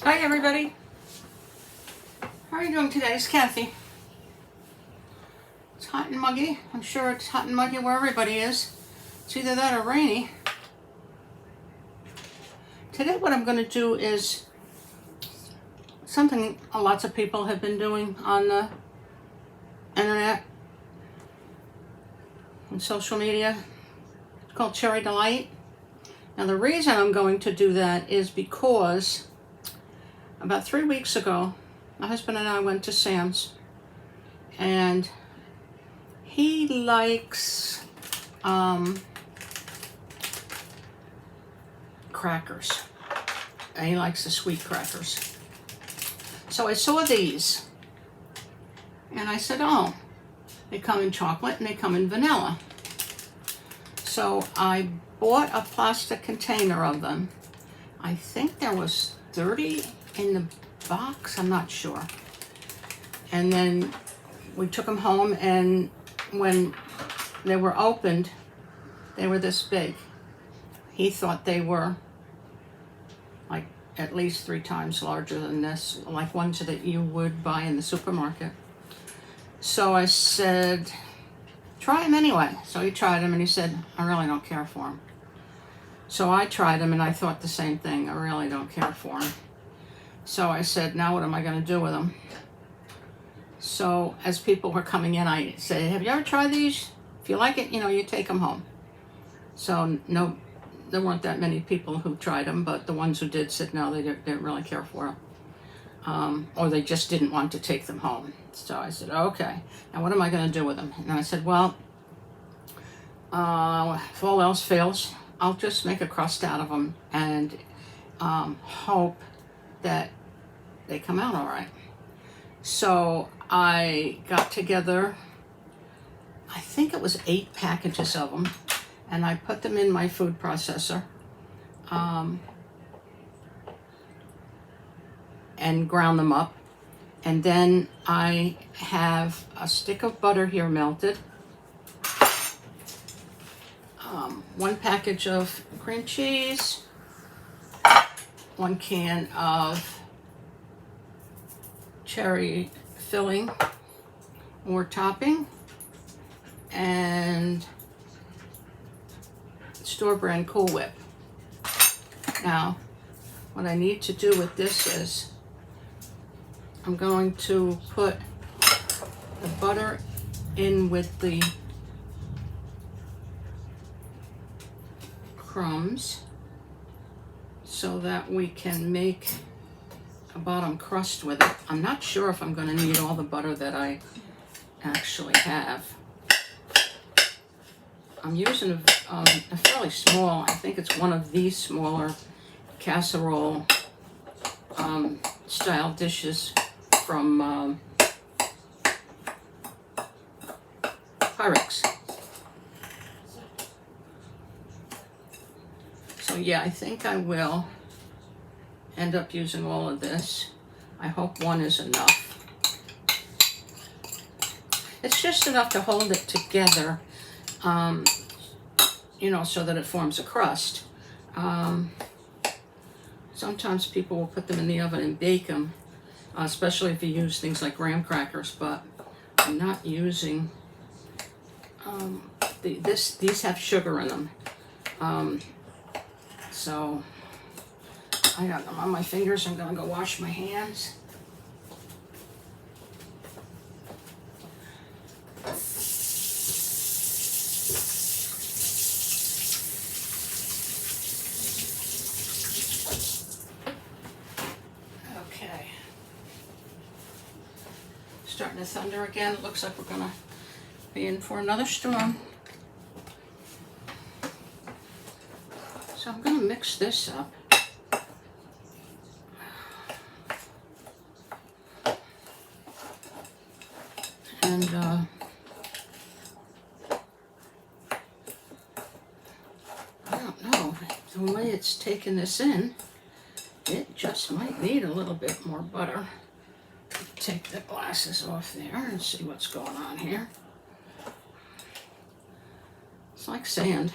Hi everybody. How are you doing today? It's Kathy. It's hot and muggy. I'm sure it's hot and muggy where everybody is. It's either that or rainy. Today what I'm going to do is something lots of people have been doing on the internet and social media. It's called Cherry Delight. Now the reason I'm going to do that is because about 3 weeks ago, my husband and I went to Sam's, and he likes crackers. And he likes the sweet crackers. So I saw these, and I said, oh, they come in chocolate and they come in vanilla. So I bought a plastic container of them. I think there was 30 in the box, I'm not sure. And then we took them home, and when they were opened, they were this big. He thought they were like at least 3 times larger than this, like ones that you would buy in the supermarket. So I said, try them anyway. So he tried them and he said, I really don't care for them. So I tried them and I thought the same thing. I really don't care for them. So I said, now what am I going to do with them? So as people were coming in, I said, have you ever tried these? If you like it, you take them home. So no, there weren't that many people who tried them, but the ones who did said no, they didn't really care for them. Or they just didn't want to take them home. So I said, okay, now what am I going to do with them? And I said, well, if all else fails, I'll just make a crust out of them and hope that they come out all right. So I got together, I think it was 8 packages of them, and I put them in my food processor and ground them up. And then I have a stick of butter here melted, 1 package of cream cheese, 1 can of cherry filling or topping, and store brand Cool Whip. Now, what I need to do with this is I'm going to put the butter in with the crumbs so that we can make a bottom crust with it. I'm not sure if I'm going to need all the butter that I actually have. I'm using a fairly small, I think it's one of these smaller casserole style dishes from Pyrex. So yeah, I think I will end up using all of this. I hope 1 is enough. It's just enough to hold it together, so that it forms a crust. Sometimes people will put them in the oven and bake them, especially if you use things like graham crackers, but I'm not using, these have sugar in them. So I got them on my fingers. I'm going to go wash my hands. Okay. Starting to thunder again. It looks like we're going to be in for another storm. So I'm going to mix this up. And I don't know, the way it's taken this in, it just might need a little bit more butter. Take the glasses off there and see what's going on here. It's like sand.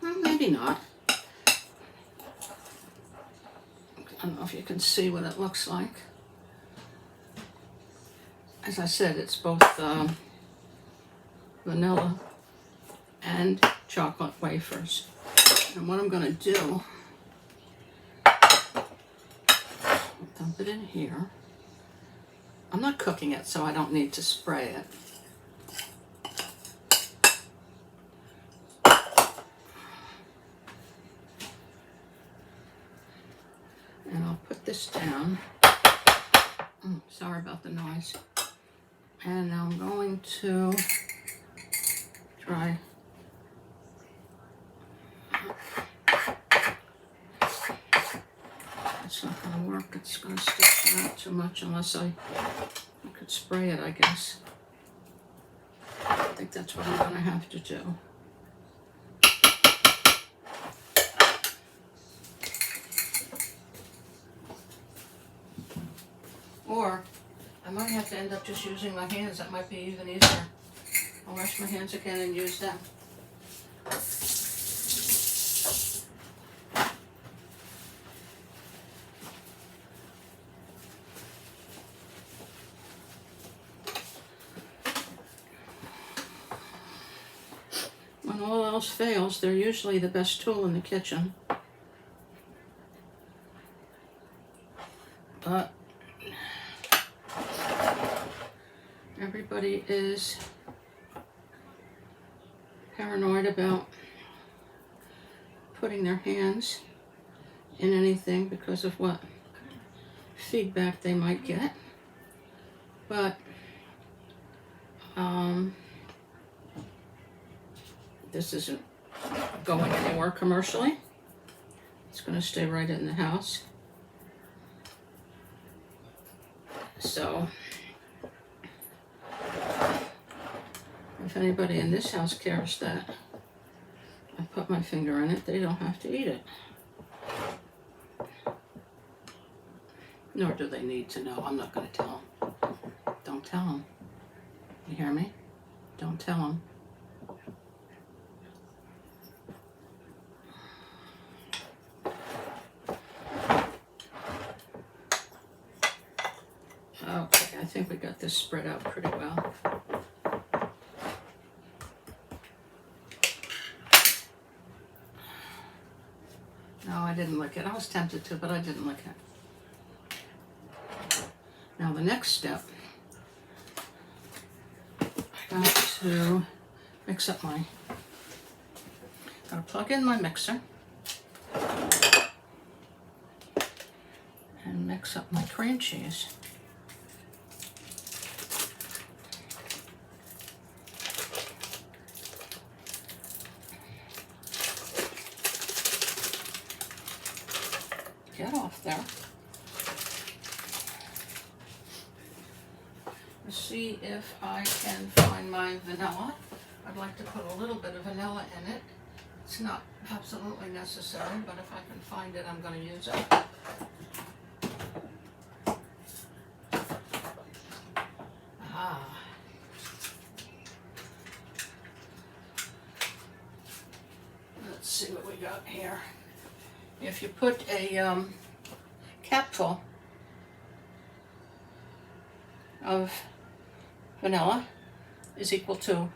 Well, maybe not. I don't know if you can see what it looks like. As I said, it's both vanilla and chocolate wafers. And what I'm going to do, dump it in here. I'm not cooking it, so I don't need to spray it. And I'll put this down. Sorry about the noise. And I'm going to try. It's not going to work. It's going to stick out too much unless I could spray it, I guess. I think that's what I'm going to have to do. Or I might have to end up just using my hands. That might be even easier. I'll wash my hands again and use them. When all else fails, they're usually the best tool in the kitchen. But everybody is paranoid about putting their hands in anything because of what feedback they might get. But this isn't going anywhere commercially. It's going to stay right in the house. So if anybody in this house cares that I put my finger in it, they don't have to eat it. Nor do they need to know. I'm not going to tell them. Don't tell them. You hear me? Don't tell them. Okay, I think we got this spread out pretty well. No, I didn't lick it. I was tempted to, but I didn't lick it. Now the next step, I got to mix up my, gotta plug in my mixer and mix up my cream cheese. Get off there. Let's see if I can find my vanilla. I'd like to put a little bit of vanilla in it. It's not absolutely necessary, but if I can find it, I'm going to use it. Let's see what we got here. If you put a capful of vanilla is equal to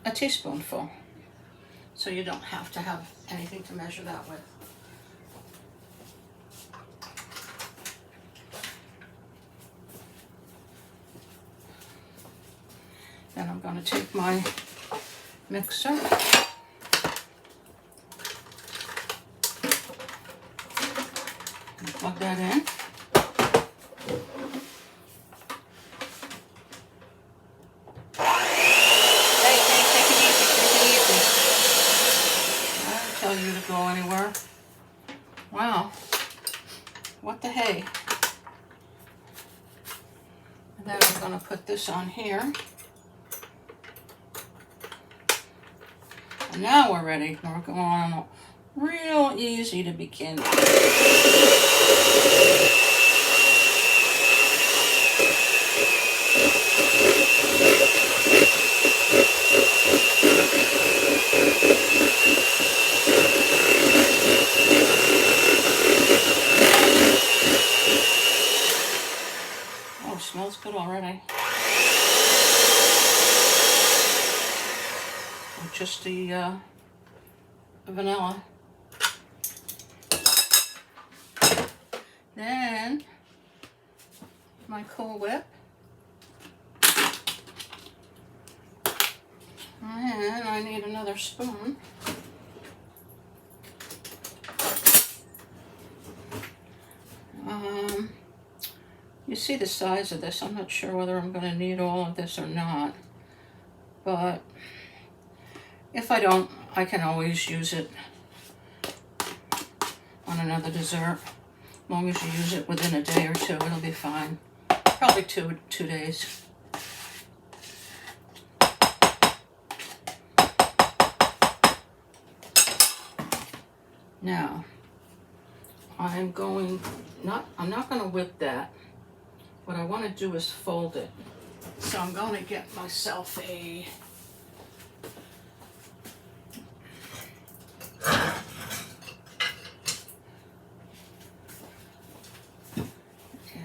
a teaspoonful. So you don't have to have anything to measure that with. Then I'm going to take my mixer. Plug that in. Hey, take it easy, take it easy. I didn't tell you to go anywhere. Wow. What the hey? And then we're going to put this on here. And now we're ready. We're going on real easy to begin. already. Just the vanilla. Then my Cool Whip. And I need another spoon. You see the size of this. I'm not sure whether I'm going to need all of this or not. But if I don't, I can always use it on another dessert. As long as you use it within a day or two, it'll be fine. Probably two days. Now, I'm not going to whip that. What I want to do is fold it. So I'm going to get myself a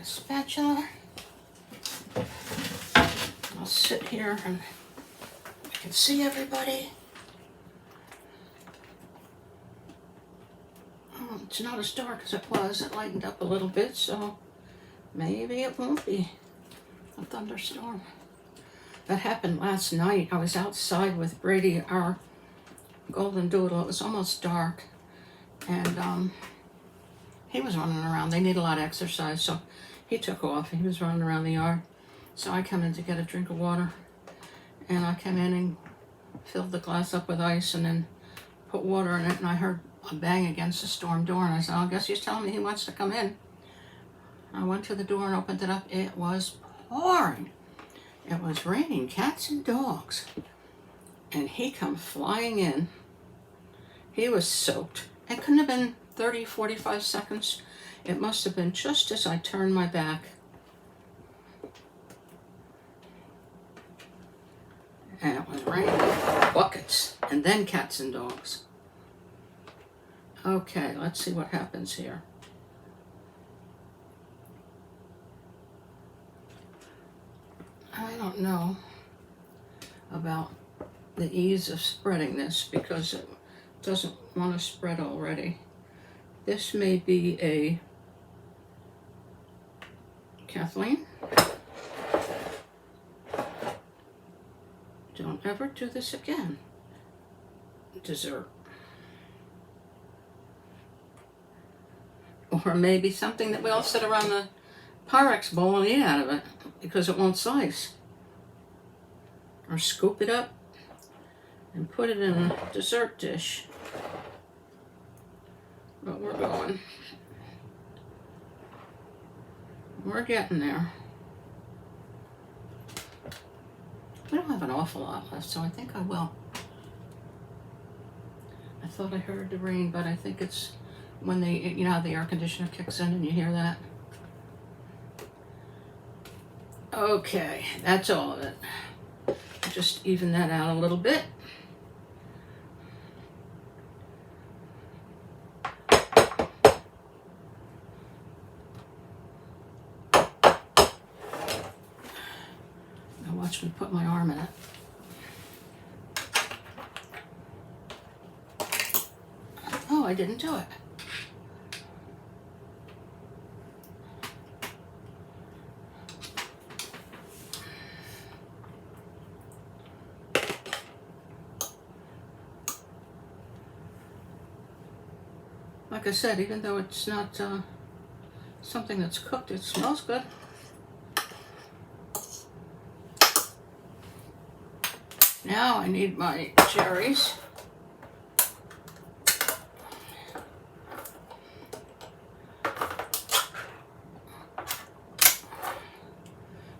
spatula. I'll sit here and I can see everybody. Oh, it's not as dark as it was. It lightened up a little bit, so maybe it won't be a thunderstorm. That happened last night. I was outside with Brady, our golden doodle. It was almost dark, and he was running around. They need a lot of exercise, so he took off. He was running around the yard. So I come in to get a drink of water, and I came in and filled the glass up with ice and then put water in it, and I heard a bang against the storm door, and I said, I guess he's telling me he wants to come in. I went to the door and opened it up. It was pouring. It was raining cats and dogs. And he come flying in. He was soaked. It couldn't have been 30, 45 seconds. It must have been just as I turned my back. And it was raining buckets. And then cats and dogs. Okay, let's see what happens here. I don't know about the ease of spreading this because it doesn't want to spread already. This may be a Kathleen. Don't ever do this again. Dessert. Or maybe something that we all sit around the Pyrex bowl and eat out of it because it won't slice. Or scoop it up and put it in a dessert dish. But we're going. We're getting there. We don't have an awful lot left, so I think I will. I thought I heard the rain, but I think it's when you know how the air conditioner kicks in and you hear that. Okay, that's all of it. Just even that out a little bit. Now watch me put my arm in it. Oh, I didn't do it. Like I said, even though it's not something that's cooked, it smells good. Now I need my cherries.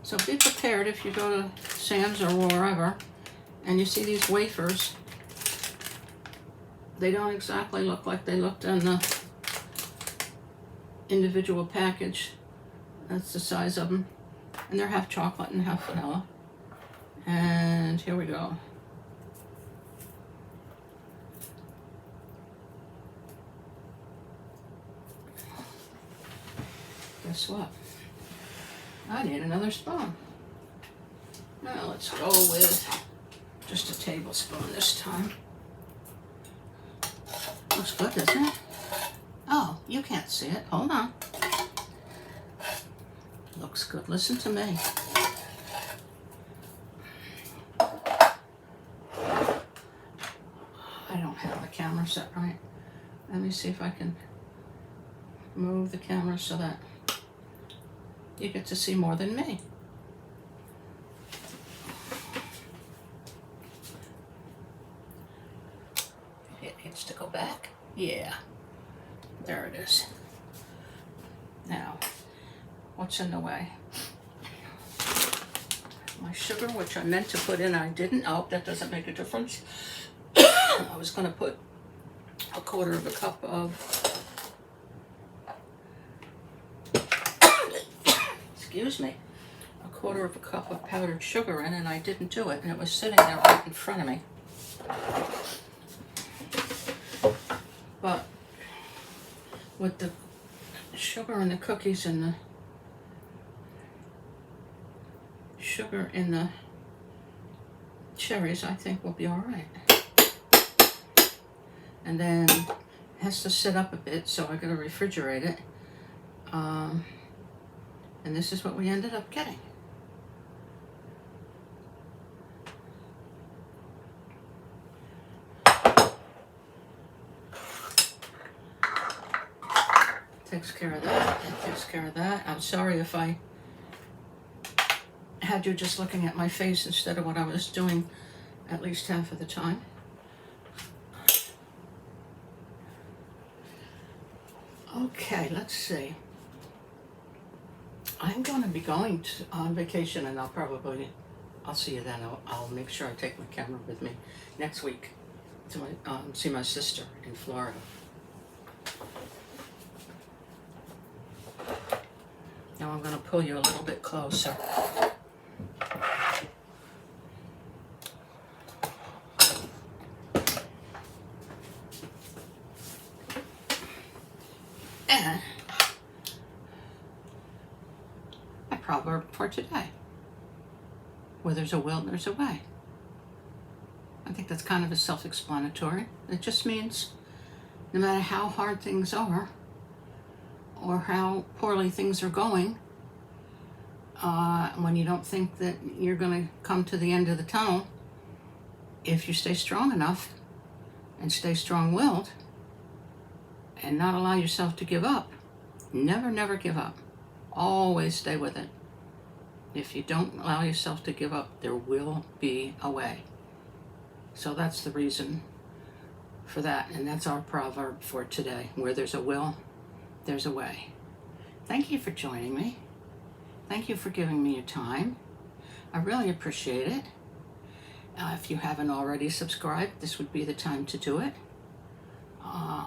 So be prepared if you go to Sam's or wherever and you see these wafers. They don't exactly look like they looked in the individual package. That's the size of them. And they're half chocolate and half vanilla. And here we go. Guess what? I need another spoon. Now let's go with just a tablespoon this time. Looks good, doesn't it? Oh, you can't see it. Hold on. Looks good. Listen to me. I don't have the camera set right. Let me see if I can move the camera so that you get to see more than me. It needs to go back. Yeah. There it is. Now, what's in the way? My sugar, which I meant to put in, I didn't. Oh, that doesn't make a difference. I was going to put a quarter of a cup of excuse me, a quarter of a cup of powdered sugar in, and I didn't do it, and it was sitting there right in front of me. But with the sugar in the cookies and the sugar in the cherries, I think we'll be all right. And then it has to sit up a bit, so I gotta refrigerate it. And this is what we ended up getting. Takes care of that. That takes care of that. I'm sorry if I had you just looking at my face instead of what I was doing at least half of the time. Okay, let's see. I'm going to be going on vacation, and I'll see you then. I'll make sure I take my camera with me next week to see my sister in Florida. Now I'm going to pull you a little bit closer. And my proverb for today: where there's a will, there's a way. I think that's kind of a self-explanatory. It just means no matter how hard things are or how poorly things are going, when you don't think that you're going to come to the end of the tunnel, if you stay strong enough and stay strong-willed and not allow yourself to give up, never give up. Always stay with it. If you don't allow yourself to give up, there will be a way. So that's the reason for that, and that's our proverb for today. Where there's a will, there's a way. Thank you for joining me. Thank you for giving me your time. I really appreciate it. If you haven't already subscribed, this would be the time to do it.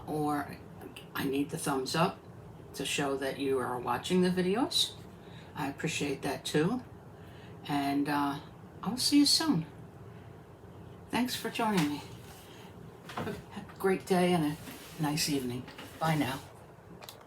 Or I need the thumbs up to show that you are watching the videos. I appreciate that too. And I'll see you soon. Thanks for joining me. Have a great day and a nice evening. Bye now.